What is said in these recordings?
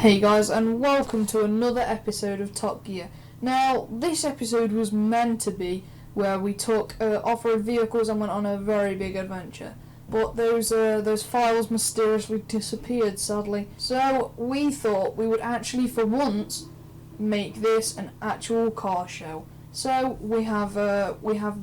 Hey guys, and welcome to another episode of Top Gear. Now, this episode was meant to be where we took off-road vehicles and went on a very big adventure. But those files mysteriously disappeared, sadly. So we thought we would actually, for once, make this an actual car show. So we have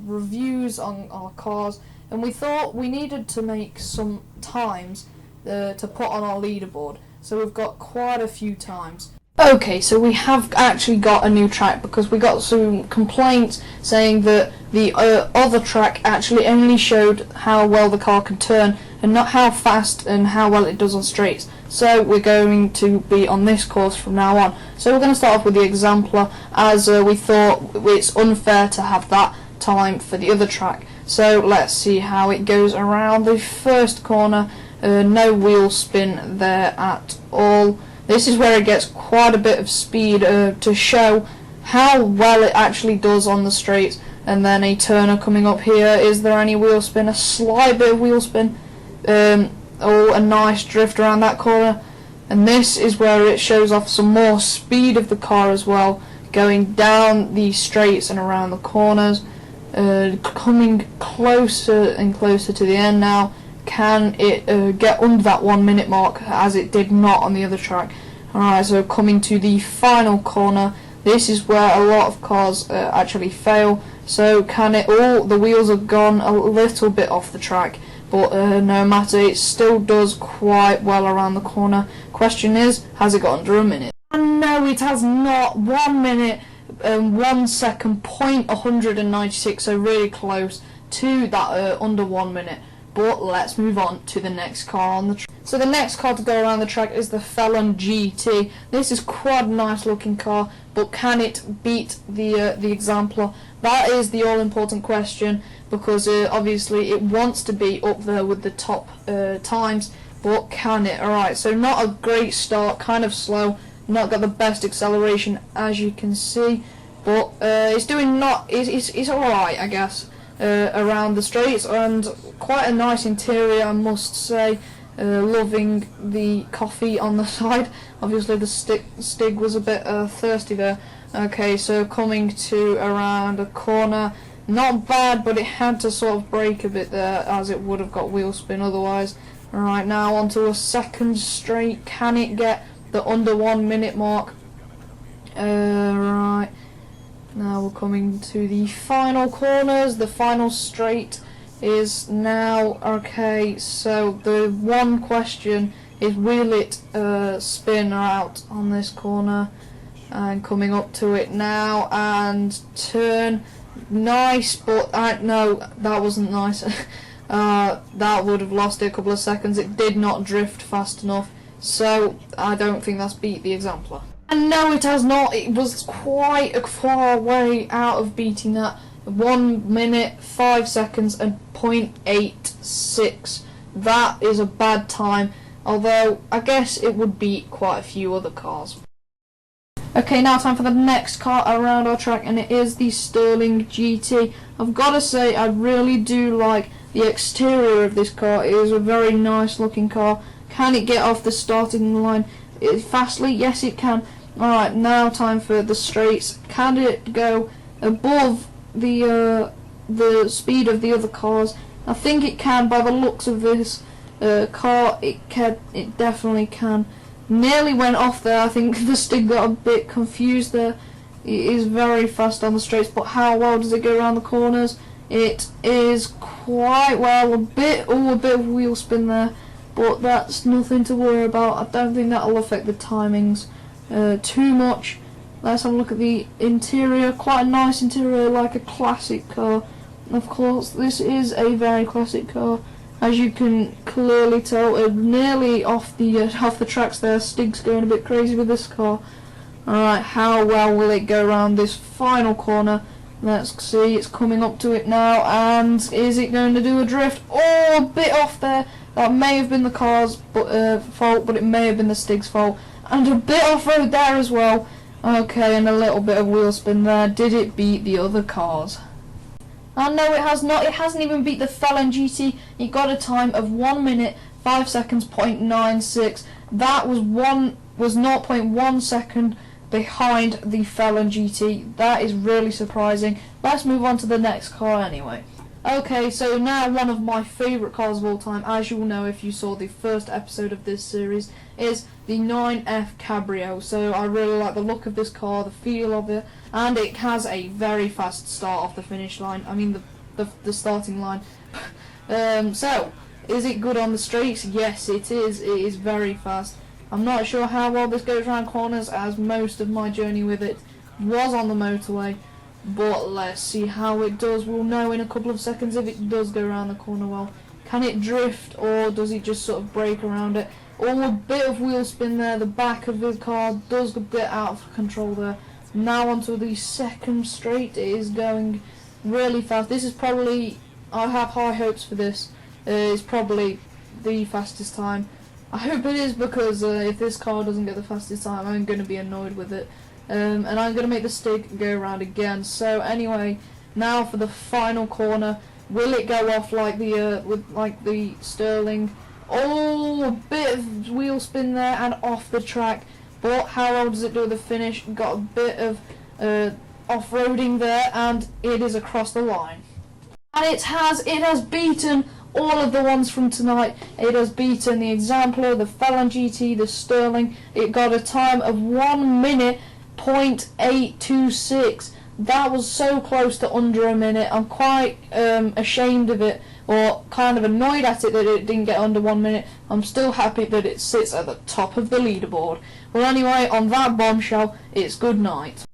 reviews on our cars, and we thought we needed to make some times to put on our leaderboard. So we've got quite a few times. Okay, so we have actually got a new track because we got some complaints saying that the other track actually only showed how well the car can turn and not how fast and how well it does on straights. So we're going to be on this course from now on. So we're going to start off with the Exemplar, as we thought it's unfair to have that time for the other track. So let's see how it goes around the first corner. No wheel spin there at all. This is where it gets quite a bit of speed to show how well it actually does on the straights. And then a turner coming up here. Is there any wheel spin? A slight bit of wheel spin. Oh, a nice drift around that corner. And this is where it shows off some more speed of the car as well, going down the straights and around the corners. Coming closer and closer to the end now. Can it get under that 1 minute mark, as it did not on the other track? Alright, so coming to the final corner, this is where a lot of cars actually fail. So can it, the wheels have gone a little bit off the track, but no matter, it still does quite well around the corner. Question is, has it got under a minute? And no, it has not. 1 minute and 1 second, 0.196, so really close to that under 1 minute. But let's move on to the next car on the track. So the next car to go around the track is the Felon GT. This is quite a nice looking car, but can it beat the Exemplar? That is the all-important question, because obviously it wants to be up there with the top times, but can it? Alright, so not a great start, kind of slow, not got the best acceleration as you can see, but it's doing it's alright, I guess. Around the straights, and quite a nice interior, I must say. Loving the coffee on the side. Obviously the Stig was a bit thirsty there. Okay, so coming to around a corner, not bad, but it had to sort of brake a bit there, as it would have got wheel spin otherwise. Alright, now onto a second straight. Can it get the under 1 minute mark? Right. Now we're coming to the final corners. The final straight is now, okay, so the one question is, will it spin out on this corner? And coming up to it now, and turn. Nice, but no, that wasn't nice. That would have lost it a couple of seconds. It did not drift fast enough, so I don't think that's beat the Exemplar. And no, it has not. It was quite a far way out of beating that. 1 minute, 5 seconds, and 0.86. That is a bad time, although I guess it would beat quite a few other cars. Okay, now time for the next car around our track, and it is the Sterling GT. I've got to say, I really do like the exterior of this car. It is a very nice looking car. Can it get off the starting line fastly? Yes, it can. Alright, now time for the straights. Can it go above the speed of the other cars? I think it can. By the looks of this car, it definitely can. Nearly went off there. I think the Stig got a bit confused there. It is very fast on the straights, but how well does it go around the corners? It is quite well. A bit of wheel spin there, but that's nothing to worry about. I don't think that'll affect the timings too much. Let's have a look at the interior. Quite a nice interior, like a classic car. Of course, this is a very classic car, as you can clearly tell. Nearly off the tracks there. Stig's going a bit crazy with this car. Alright, how well will it go around this final corner? Let's see. It's coming up to it now, and is it going to do a drift? Oh, a bit off there. That may have been the car's fault, but it may have been the Stig's fault. And a bit off-road there as well. Okay, and a little bit of wheel spin there. Did it beat the other cars? Oh no, it has not. It hasn't even beat the Felon GT. It got a time of 1 minute, 5 seconds, 0.96. That was 1 was 0.1 second behind the Felon GT. That is really surprising. Let's move on to the next car anyway. Okay, so now one of my favourite cars of all time, as you'll know if you saw the first episode of this series, is the 9F Cabrio. So I really like the look of this car, the feel of it, and it has a very fast start off the finish line. I mean the starting line. So, is it good on the streets? Yes, it is. It is very fast. I'm not sure how well this goes around corners, as most of my journey with it was on the motorway. But let's see how it does. We'll know in a couple of seconds if it does go around the corner well. Can it drift, or does it just sort of brake around it? Oh, a bit of wheel spin there. The back of the car does a bit out of control there. Now onto the second straight. It is going really fast. This is probably, I have high hopes for this. It's probably the fastest time. I hope it is, because if this car doesn't get the fastest time, I'm going to be annoyed with it. And I'm going to make the stick go around again. So anyway, now for the final corner. Will it go off like the with the Sterling? Oh, a bit of wheel spin there and off the track. But how well does it do at the finish? Got a bit of off-roading there, and it is across the line. And it has beaten all of the ones from tonight. It has beaten the Exemplar, the Felon GT, the Sterling. It got a time of 1 minute 0.826. That was so close to under a minute. I'm quite ashamed of it, or kind of annoyed at it that it didn't get under 1 minute. I'm still happy that it sits at the top of the leaderboard. Well, anyway, on that bombshell, it's good night.